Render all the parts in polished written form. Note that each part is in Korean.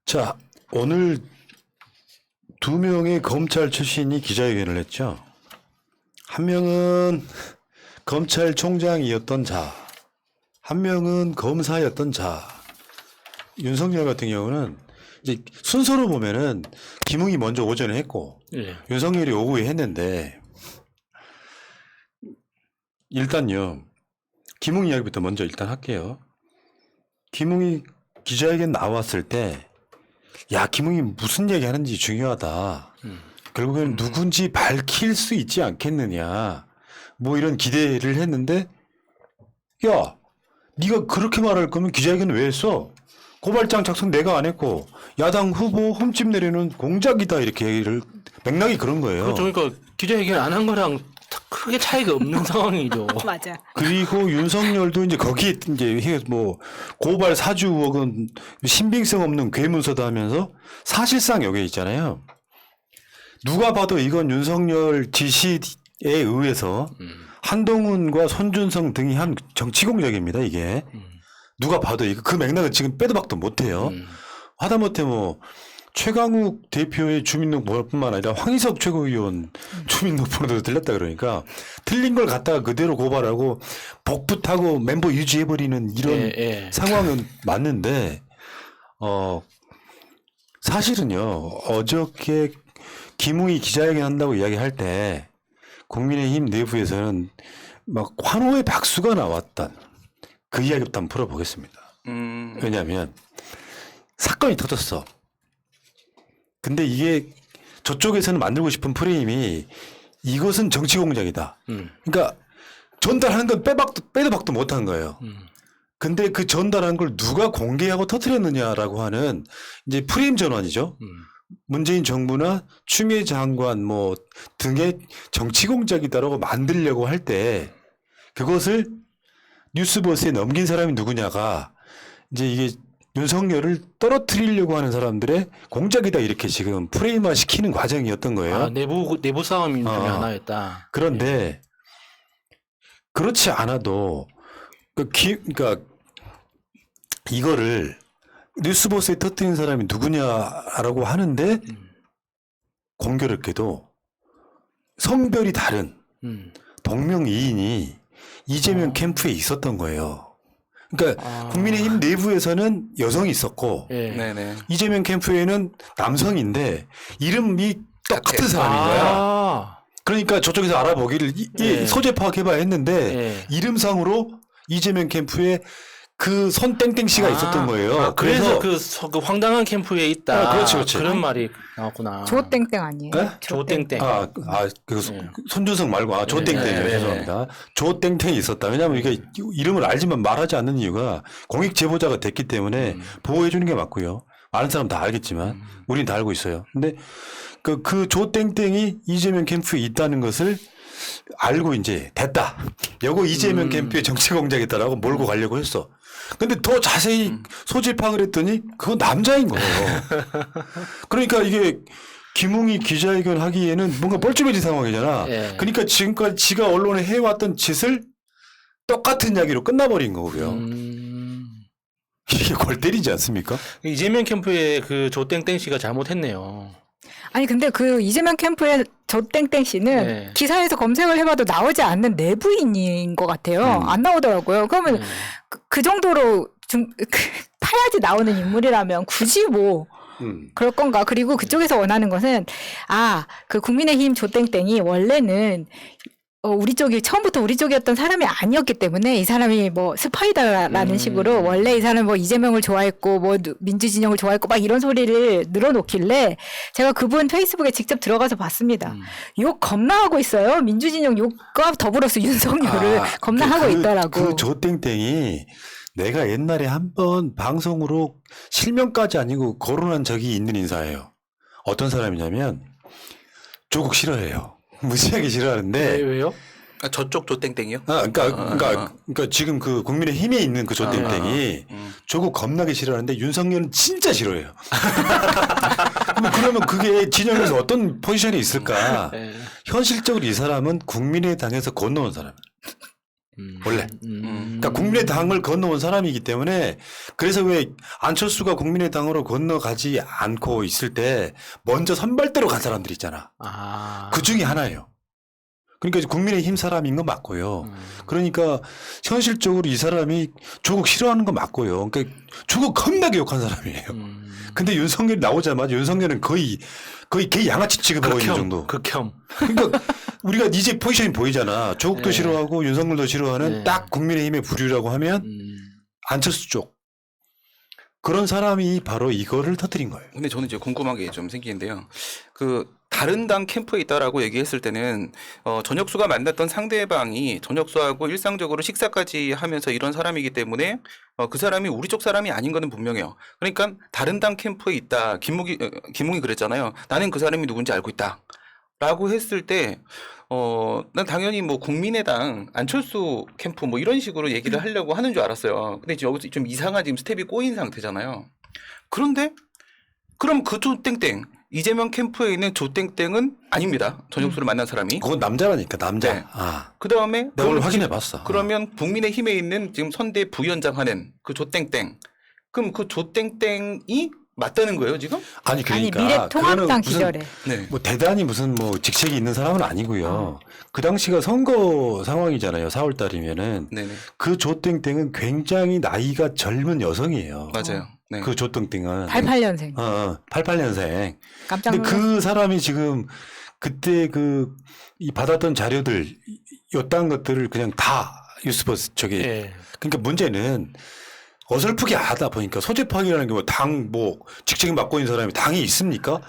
자, 오늘 두 명의 검찰 출신이 기자회견을 했죠. 한 명은 검찰총장이었던 자, 한 명은 검사였던 자. 윤석열 같은 경우는 이제 순서로 보면은 김웅이 먼저 오전에 했고 예. 윤석열이 오후에 했는데 일단요. 김웅 이야기부터 먼저 일단 할게요. 김웅이 기자회견 나왔을 때 야, 김웅이 무슨 얘기 하는지 중요하다. 결국에는 누군지 밝힐 수 있지 않겠느냐. 뭐 이런 기대를 했는데 야, 네가 그렇게 말할 거면 기자회견 왜 했어? 고발장 작성 내가 안 했고 야당 후보 흠집 내리는 공작이다 이렇게 얘기를 맥락이 그런 거예요. 그렇죠. 그러니까 기자회견 안 한 거랑 크게 차이가 없는 상황이죠. 맞아. 그리고 윤석열도 이제 거기에 이제 뭐 고발 사주 의혹은 신빙성 없는 괴문서다 하면서 사실상 여기 있잖아요. 누가 봐도 이건 윤석열 지시에 의해서 한동훈과 손준성 등이 한 정치 공작입니다. 이게 누가 봐도 이거 그 맥락은 지금 빼도 박도 못해요. 하다못해 뭐 최강욱 대표의 주민등록번호뿐만 아니라 황희석 최고위원 주민등록번호도 들렸다 그러니까 틀린 걸 갖다가 그대로 고발하고 복붙하고 멤버 유지해버리는 이런 상황은 맞는데 사실은요 어저께 김웅이 기자회견 한다고 이야기할 때 국민의힘 내부에서는 막 환호의 박수가 나왔던 그 이야기부터 한번 풀어보겠습니다. 왜냐하면 사건이 터졌어. 근데 이게 저쪽에서는 만들고 싶은 프레임이 이것은 정치 공작이다. 그러니까 전달한 건 빼도 박도 못한 거예요. 근데 그 전달한 걸 누가 공개하고 터뜨렸느냐라고 하는 이제 프레임 전환이죠. 문재인 정부나 추미애 장관 뭐 등의 정치 공작이다라고 만들려고 할 때 그것을 뉴스버스에 넘긴 사람이 누구냐가 이제 이게 윤석열을 떨어뜨리려고 하는 사람들의 공작이다 이렇게 지금 프레임화 시키는 과정이었던 거예요. 아, 내부 싸움이 중에 하나였다. 그런데 그렇지 않아도 그러니까 이거를 뉴스버스에 터뜨린 사람이 누구냐라고 하는데 공교롭게도 성별이 다른 동명이인이 이재명 캠프에 있었던 거예요. 그러니까 국민의힘 내부에서는 여성이 있었고 네네. 이재명 캠프에는 남성인데 이름이 똑같은 사람인 거야. 그러니까 저쪽에서 알아보기를 소재 파악해봐야 했는데 이름상으로 이재명 캠프에 그 손땡땡 씨가 있었던 거예요. 그래서 그 황당한 캠프에 있다. 그렇지. 그런 말이 나왔구나. 조땡땡 아니에요? 네? 조땡땡. 손준성 말고 조땡땡이요. 죄송합니다. 조땡땡이 있었다. 왜냐하면 이게 이름을 알지만 말하지 않는 이유가 공익 제보자가 됐기 때문에 보호해 주는 게 맞고요. 많은 사람 다 알겠지만 우린 다 알고 있어요. 근데 그 조땡땡이 이재명 캠프에 있다는 것을 알고 이제 됐다. 요거 이재명 캠프의 정치 공작이다라고 몰고 가려고 했어. 근데 더 자세히 소재 파악을 했더니 그건 남자인 거예요. 그러니까 이게 김웅이 기자회견 하기에는 뭔가 뻘쭘해진 상황이잖아. 그러니까 지금까지 지가 언론에 해왔던 짓을 똑같은 이야기로 끝나버린 거고요. 이게 골 때리지 않습니까? 이재명 캠프의 그 조땡땡 씨가 잘못했네요. 아니 근데 그 이재명 캠프의 조땡땡 씨는 기사에서 검색을 해봐도 나오지 않는 내부인인 것 같아요. 안 나오더라고요. 그러면 그 정도로 파야지 나오는 인물이라면 굳이 뭐 그럴 건가. 그리고 그쪽에서 원하는 것은 그 국민의힘 조땡땡이 원래는 우리 쪽이 처음부터 우리 쪽이었던 사람이 아니었기 때문에 이 사람이 뭐 스파이다라는 식으로 원래 이 사람은 뭐 이재명을 좋아했고 뭐 민주진영을 좋아했고 막 이런 소리를 늘어놓길래 제가 그분 페이스북에 직접 들어가서 봤습니다. 욕 겁나 하고 있어요. 민주진영 욕과 더불어서 윤석열을 겁나 하고 있더라고. 그 조땡땡이 내가 옛날에 한번 방송으로 실명까지 아니고 거론한 적이 있는 인사예요. 어떤 사람이냐면 조국 싫어해요. 무지하게 싫어하는데. 왜요? 저쪽 조땡땡이요? 그러니까 지금 그 국민의힘에 있는 그 조땡땡이 조국 겁나게 싫어하는데 윤석열은 진짜 싫어해요. 그러면 그게 진영에서 어떤 포지션이 있을까? 현실적으로 이 사람은 국민의당에서 건너온 사람. 원래. 그러니까 국민의당을 건너온 사람이기 때문에 그래서 왜 안철수가 국민의당으로 건너가지 않고 있을 때 먼저 선발대로 간 사람들 있잖아. 그 중에 하나예요. 그러니까 국민의힘 사람인 거 맞고요. 그러니까 현실적으로 이 사람이 조국 싫어하는 거 맞고요. 그러니까 조국 겁나게 욕한 사람이에요. 근데 윤석열이 나오자마자 윤석열은 거의 개 양아치 취급하고 있는 정도. 극혐. 그러니까 우리가 이제 포지션이 보이잖아. 조국도 싫어하고 윤석열도 싫어하는 딱 국민의힘의 부류라고 하면 안철수 쪽. 그런 사람이 바로 이거를 터뜨린 거예요. 근데 저는 이제 궁금한 게 좀 생기는데요. 그 다른 당 캠프에 있다라고 얘기했을 때는 전혁수가 만났던 상대방이 전혁수하고 일상적으로 식사까지 하면서 이런 사람이기 때문에 그 사람이 우리 쪽 사람이 아닌 거는 분명해요. 그러니까 다른 당 캠프에 있다. 김웅이 그랬잖아요. 나는 그 사람이 누군지 알고 있다. 라고 했을 때 난 당연히 뭐 국민의당 안철수 캠프 뭐 이런 식으로 얘기를 하려고 하는 줄 알았어요. 근데 지금 여기서 좀 이상한 지금 스텝이 꼬인 상태잖아요. 그런데 그럼 그 조땡땡 이재명 캠프에 있는 조땡땡은 아닙니다. 전혁수를 만난 사람이. 그건 남자라니까 남자. 네. 아, 그 다음에 내가 오늘 확인해봤어. 그러면 국민의힘에 있는 지금 선대 부위원장 하는 그 조땡땡. 그럼 그 조땡땡이 맞다는 거예요 지금? 아니 그러니까 아니 미래통합당 그거는 무슨 기절에. 네. 뭐 대단히 무슨 뭐 직책이 있는 사람은 아니고요. 그 당시가 선거 상황이잖아요. 4월 달이면은 네네. 그 조땡땡은 굉장히 나이가 젊은 여성이에요. 맞아요. 네. 그 조땡땡은 88년생. 88년생. 깜짝 근데 놀랐어요. 그 사람이 지금 그때 이 받았던 자료들 요딴 것들을 그냥 다 뉴스버스 저기 예. 그러니까 문제는 어설프게 하다 보니까 소재 파악이라는 게 뭐 당 뭐 직책이 맡고 있는 사람이 당이 있습니까?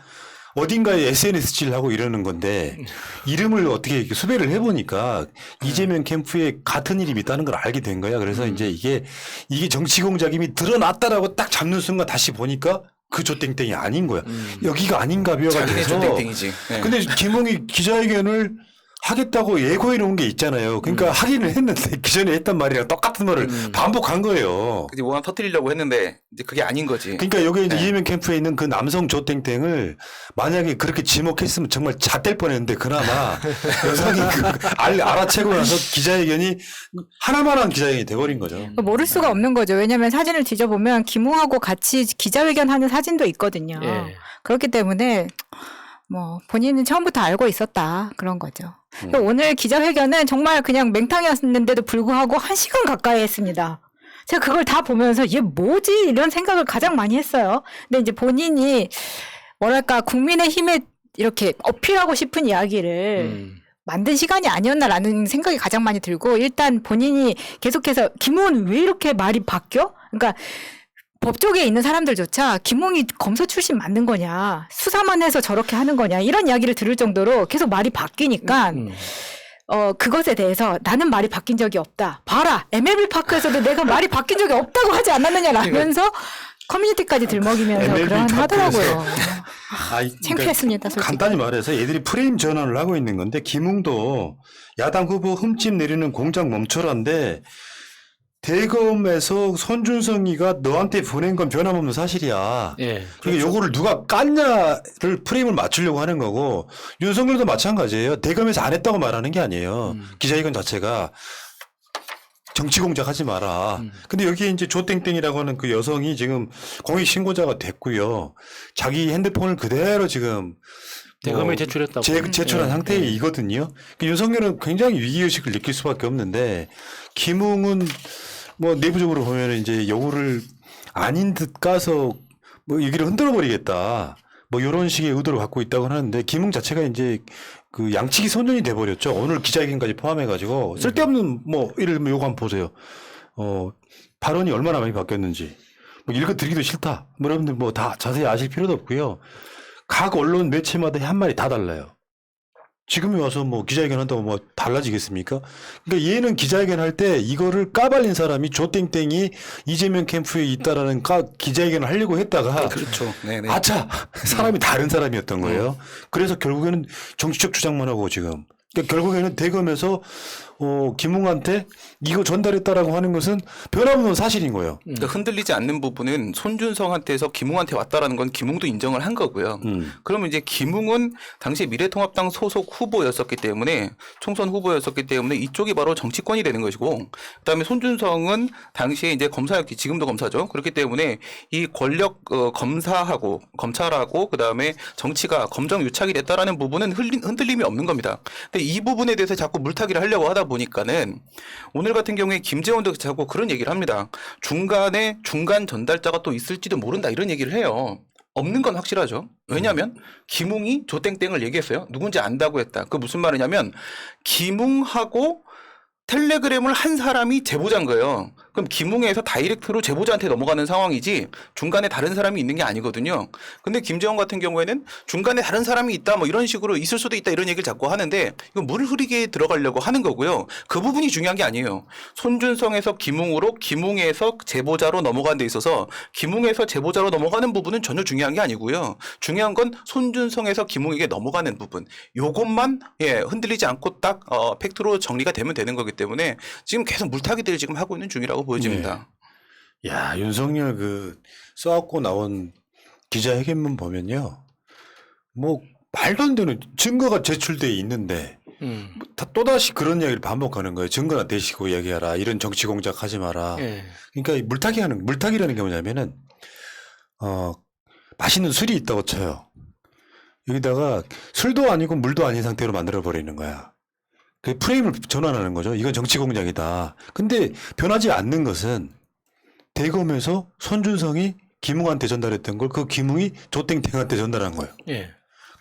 어딘가에 SNS 하고 이러는 건데 이름을 어떻게 이렇게 수배를 해보니까 이재명 캠프에 같은 이름이 있다는 걸 알게 된 거야. 그래서 이제 이게 정치 공작임이 드러났다라고 딱 잡는 순간 다시 보니까 그 조땡땡이 아닌 거야. 여기가 아닌가벼가 자기네 돼서. 조땡땡이지. 네. 근데 김웅이 기자회견을 하겠다고 예고해 놓은 게 있잖아요. 그러니까 하기는 했는데 기존에 했던 말이랑 똑같은 말을 반복한 거예요. 이제 뭐 하나 터뜨리려고 했는데 이제 그게 아닌 거지. 그러니까 여기 이제 네. 이재명 캠프에 있는 그 남성 조땡땡을 만약에 그렇게 지목했으면 정말 잣될 뻔했는데 그나마 여성이 알아채고 나서 기자회견이 하나만한 기자회견이 돼버린 거죠. 모를 수가 없는 거죠. 왜냐하면 사진을 뒤져보면 김웅하고 같이 기자회견하는 사진도 있거든요. 예. 그렇기 때문에 뭐 본인은 처음부터 알고 있었다 그런 거죠. 오늘 기자회견은 정말 그냥 맹탕이었는데도 불구하고 1시간 가까이 했습니다. 제가 그걸 다 보면서 얘 뭐지 이런 생각을 가장 많이 했어요. 근데 이제 본인이 뭐랄까 국민의힘에 이렇게 어필하고 싶은 이야기를 만든 시간이 아니었나라는 생각이 가장 많이 들고 일단 본인이 계속해서 김웅은 왜 이렇게 말이 바뀌어? 그러니까 법조계에 있는 사람들조차 김웅이 검사 출신 맞는 거냐 수사만 해서 저렇게 하는 거냐 이런 이야기를 들을 정도로 계속 말이 바뀌니까 그것에 대해서 나는 말이 바뀐 적이 없다. 봐라 MLB 파크에서도 내가 말이 바뀐 적이 없다고 하지 않았느냐라면서 커뮤니티까지 들먹이면서 MLB 그런 하더라고요. 그러니까 창피했습니다. 솔직히. 간단히 말해서 얘들이 프레임 전환을 하고 있는 건데 김웅도 야당 후보 흠집 내리는 공작 멈춰라인데 대검에서 손준성이가 너한테 보낸 건 변함없는 사실이야. 예. 그러니까 요거를 누가 깠냐를 프레임을 맞추려고 하는 거고 윤석열도 마찬가지예요. 대검에서 안 했다고 말하는 게 아니에요. 기자회견 자체가 정치 공작하지 마라. 근데 여기에 이제 조땡땡이라고 하는 그 여성이 지금 공익 신고자가 됐고요. 자기 핸드폰을 그대로 지금 대검에 제출했다고. 제출한 예. 상태이거든요. 그 윤석열은 굉장히 위기의식을 느낄 수밖에 없는데 김웅은 뭐 내부적으로 보면은 이제 요구를 아닌 듯 까서 뭐 얘기를 흔들어 버리겠다. 뭐 이런 식의 의도를 갖고 있다고 하는데 김웅 자체가 이제 그 양치기 소년이 돼 버렸죠. 오늘 기자회견까지 포함해 가지고 쓸데없는 뭐 예를 들면 요거 한번 보세요. 발언이 얼마나 많이 바뀌었는지 뭐 읽어 드리기도 싫다. 뭐 여러분들 뭐 다 자세히 아실 필요도 없고요. 각 언론 매체마다 한 말이 다 달라요. 지금에 와서 뭐 기자회견 한다고 뭐 달라지겠습니까? 그러니까 얘는 기자회견 할 때 이거를 까발린 사람이 조땡땡이 이재명 캠프에 있다라는 기자회견을 하려고 했다가 그렇죠. 네네. 아차! 사람이 다른 사람이었던 거예요. 그래서 결국에는 정치적 주장만 하고 지금. 그러니까 결국에는 대검에서 김웅한테 이거 전달했다라고 하는 것은 변함없는 사실인 거예요. 그러니까 흔들리지 않는 부분은 손준성한테서 김웅한테 왔다라는 건 김웅도 인정을 한 거고요. 그러면 이제 김웅은 당시 미래통합당 소속 후보였었기 때문에 총선 후보였었기 때문에 이쪽이 바로 정치권이 되는 것이고, 그다음에 손준성은 당시에 이제 검사였기, 지금도 검사죠. 그렇기 때문에 이 권력 검사하고 검찰하고 그다음에 정치가 검정 유착이 됐다라는 부분은 흔들림이 없는 겁니다. 근데 이 부분에 대해서 자꾸 물타기를 하려고 하다 보니까는 오늘 같은 경우에 김재원도 자꾸 그런 얘기를 합니다. 중간에 중간 전달자가 또 있을지도 모른다 이런 얘기를 해요. 없는 건 확실하죠. 왜냐하면 김웅이 조땡땡을 얘기했어요. 누군지 안다고 했다. 그 무슨 말이냐면 김웅하고 텔레그램을 한 사람이 제보자인 거예요. 그럼 김웅에서 다이렉트로 제보자한테 넘어가는 상황이지 중간에 다른 사람이 있는 게 아니거든요. 근데 김재원 같은 경우에는 중간에 다른 사람이 있다 뭐 이런 식으로 있을 수도 있다 이런 얘기를 자꾸 하는데 이건 물 흐리게 들어가려고 하는 거고요. 그 부분이 중요한 게 아니에요. 손준성에서 김웅으로 김웅에서 제보자로 넘어가는 데 있어서 김웅에서 제보자로 넘어가는 부분은 전혀 중요한 게 아니고요. 중요한 건 손준성에서 김웅에게 넘어가는 부분. 요것만 흔들리지 않고 딱 팩트로 정리가 되면 되는 거기 때문에 지금 계속 물타기들 지금 하고 있는 중이라고 보여집니다. 야, 윤석열 그 써갖고 나온 기자회견문 보면요. 뭐 말도 안 되는 증거가 제출돼 있는데 다 또다시 그런 이야기를 반복하는 거예요. 증거나 대시고 얘기하라. 이런 정치 공작 하지 마라. 그러니까 물타기라는 게 뭐냐면은 맛있는 술이 있다고 쳐요. 여기다가 술도 아니고 물도 아닌 상태로 만들어 버리는 거야. 그 프레임을 전환하는 거죠. 이건 정치 공작이다. 근데 변하지 않는 것은 대검에서 손준성이 김웅한테 전달했던 걸 그 김웅이 조땡땡한테 전달한 거예요.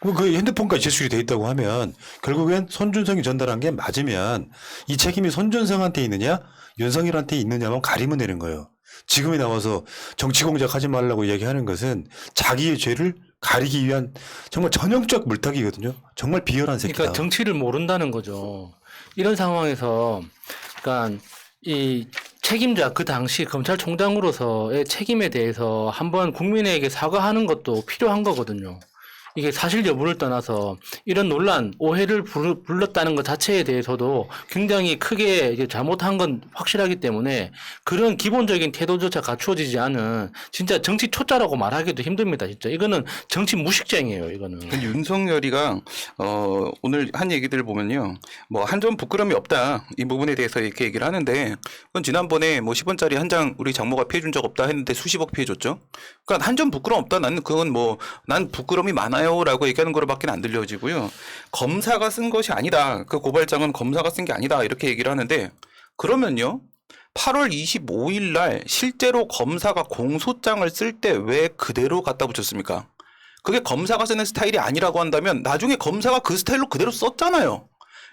그럼 그 핸드폰까지 제출이 돼 있다고 하면 결국엔 손준성이 전달한 게 맞으면 이 책임이 손준성한테 있느냐 윤석열한테 있느냐만 가리면 되는 거예요. 지금에 나와서 정치 공작하지 말라고 얘기하는 것은 자기의 죄를 가리기 위한 정말 전형적 물타기거든요. 정말 비열한 새끼다. 그러니까 정치를 모른다는 거죠. 이런 상황에서 그러니까 이 책임자 그 당시 검찰총장으로서의 책임에 대해서 한번 국민에게 사과하는 것도 필요한 거거든요. 이게 사실 여부를 떠나서 이런 논란, 오해를 불렀다는 것 자체에 대해서도 굉장히 크게 이제 잘못한 건 확실하기 때문에 그런 기본적인 태도조차 갖추어지지 않은 진짜 정치 초짜라고 말하기도 힘듭니다. 진짜 이거는 정치 무식쟁이에요. 이거는. 근데 윤석열이가 오늘 한 얘기들을 보면요, 뭐 한 점 부끄러움이 없다 이 부분에 대해서 이렇게 얘기를 하는데, 그건 지난번에 뭐 10원짜리 한 장 우리 장모가 피해준 적 없다 했는데 수십억 피해줬죠. 그러니까 한 점 부끄러움 없다. 나는 그건 뭐 난 부끄러움이 많아요. 라고 얘기하는 거로밖에 안 들려지고요. 검사가 쓴 것이 아니다. 그 고발장은 검사가 쓴 게 아니다. 이렇게 얘기를 하는데, 그러면요. 8월 25일 날 실제로 검사가 공소장을 쓸 때 왜 그대로 갖다 붙였습니까? 그게 검사가 쓰는 스타일이 아니라고 한다면 나중에 검사가 그 스타일로 그대로 썼잖아요.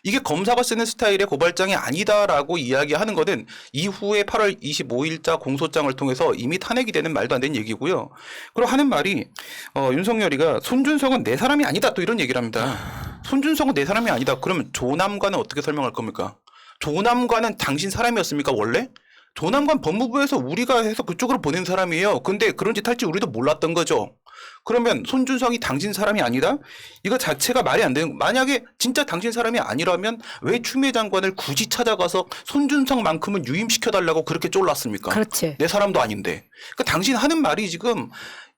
이게 검사가 쓰는 스타일의 고발장이 아니다라고 이야기하는 것은 이후에 8월 25일자 공소장을 통해서 이미 탄핵이 되는 말도 안 되는 얘기고요. 그리고 하는 말이 윤석열이가 손준성은 내 사람이 아니다 또 이런 얘기를 합니다. 손준성은 내 사람이 아니다. 그러면 조남관은 어떻게 설명할 겁니까? 조남관은 당신 사람이었습니까 원래? 조남관 법무부에서 우리가 해서 그쪽으로 보낸 사람이에요. 근데 그런 짓 할지 우리도 몰랐던 거죠. 그러면 손준성이 당신 사람이 아니다? 이거 자체가 말이 안 되는, 만약에 진짜 당신 사람이 아니라면 왜 추미애 장관을 굳이 찾아가서 손준성만큼은 유임시켜달라고 그렇게 쫄랐습니까? 그렇지. 내 사람도 아닌데. 그러니까 당신 하는 말이 지금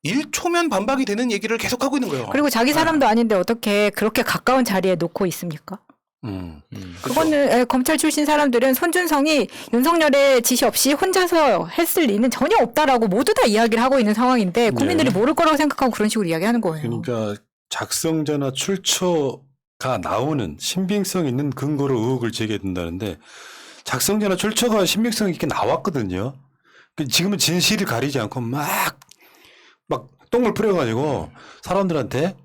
1초면 반박이 되는 얘기를 계속하고 있는 거예요. 그리고 자기 사람도 아닌데 어떻게 그렇게 가까운 자리에 놓고 있습니까? 그거는 검찰 출신 사람들은 손준성이 윤석열의 지시 없이 혼자서 했을 리는 전혀 없다라고 모두 다 이야기를 하고 있는 상황인데 국민들이 모를 거라고 생각하고 그런 식으로 이야기하는 거예요. 그러니까 작성자나 출처가 나오는 신빙성 있는 근거로 의혹을 제기된다는데 작성자나 출처가 신빙성 있게 나왔거든요. 지금은 진실을 가리지 않고 막 똥을 뿌려가지고 사람들한테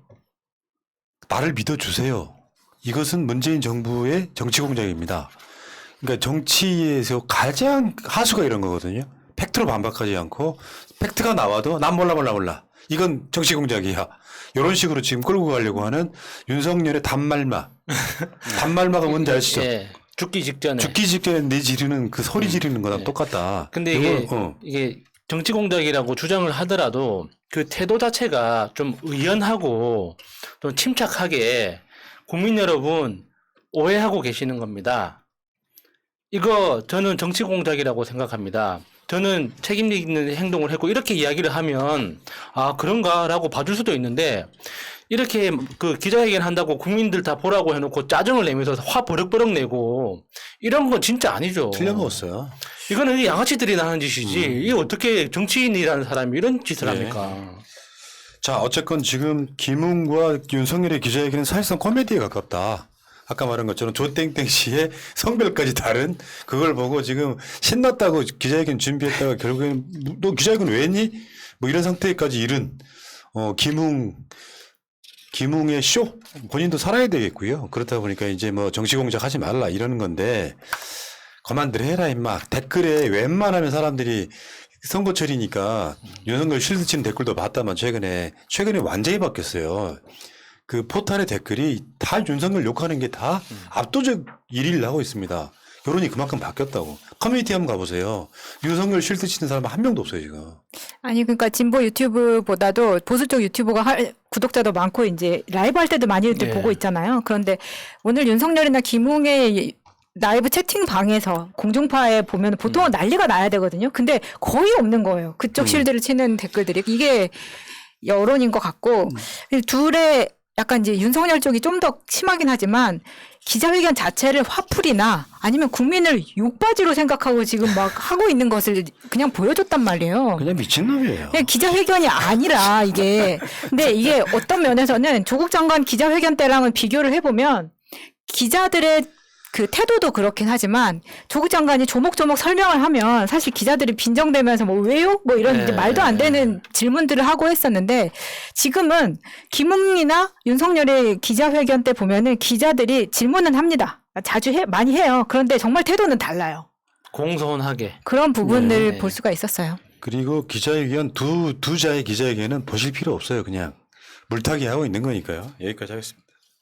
나를 믿어주세요. 이것은 문재인 정부의 정치 공작입니다. 그러니까 정치에서 가장 하수가 이런 거거든요. 팩트로 반박하지 않고 팩트가 나와도 난 몰라. 이건 정치 공작이야. 이런 식으로 지금 끌고 가려고 하는 윤석열의 단말마. 단말마가 뭔지 아시죠? 예. 죽기 직전에 내 지르는 그 소리 지르는 거랑 똑같다. 근데 이게 정치 공작이라고 주장을 하더라도 그 태도 자체가 좀 의연하고 좀 침착하게 국민 여러분 오해하고 계시는 겁니다. 이거 저는 정치 공작이라고 생각합니다. 저는 책임 있는 행동을 했고 이렇게 이야기를 하면 아 그런가라고 봐줄 수도 있는데 이렇게 그 기자회견 한다고 국민들 다 보라고 해놓고 짜증을 내면서 화 버럭버럭 내고 이런 건 진짜 아니죠. 틀려먹었어요. 이거는 양아치들이 나는 짓이지 이게 어떻게 정치인이라는 사람이 이런 짓을 네. 합니까? 자, 어쨌건 지금 김웅과 윤석열의 기자회견은 사실상 코미디에 가깝다. 아까 말한 것처럼 조땡땡 씨의 성별까지 다른 그걸 보고 지금 신났다고 기자회견 준비했다가 결국에는 너 기자회견 왜 했니? 뭐 이런 상태까지 이른 김웅의 쇼 본인도 살아야 되겠고요. 그렇다 보니까 이제 뭐 정치 공작하지 말라 이러는 건데 그만들 해라 임마. 댓글에 웬만하면 사람들이 선거철이니까 윤석열 실드 치는 댓글도 봤다만 최근에 완전히 바뀌었어요. 그 포탈의 댓글이 다 윤석열 욕하는 게 다 압도적 1위를 하고 있습니다. 여론이 그만큼 바뀌었다고. 커뮤니티 한번 가보세요. 윤석열 실드 치는 사람 한 명도 없어요 지금. 아니 그러니까 진보 유튜브보다도 보수 쪽 유튜버가 구독자도 많고 이제 라이브 할 때도 많이들 네. 보고 있잖아요. 그런데 오늘 윤석열이나 김웅의 라이브 채팅방에서 공중파에 보면 보통은 난리가 나야 되거든요. 근데 거의 없는 거예요. 그쪽 실드를 치는 댓글들이. 이게 여론인 것 같고 둘의 약간 이제 윤석열 쪽이 좀 더 심하긴 하지만 기자회견 자체를 화풀이나 아니면 국민을 욕바지로 생각하고 지금 막 하고 있는 것을 그냥 보여줬단 말이에요. 그냥 미친놈이에요. 그냥 기자회견이 아니라 이게. 근데 이게 어떤 면에서는 조국 장관 기자회견 때랑은 비교를 해보면 기자들의 그 태도도 그렇긴 하지만 조국 장관이 조목조목 설명을 하면 사실 기자들이 빈정대면서 뭐 왜요? 뭐 이런 이제 말도 안 되는 질문들을 하고 했었는데 지금은 김웅이나 윤석열의 기자회견 때 보면은 기자들이 질문은 합니다. 자주 많이 해요. 그런데 정말 태도는 달라요. 공손하게. 그런 부분을 네. 볼 수가 있었어요. 그리고 기자회견 두 자의 기자회견은 보실 필요 없어요. 그냥 물타기 하고 있는 거니까요. 여기까지 하겠습니다.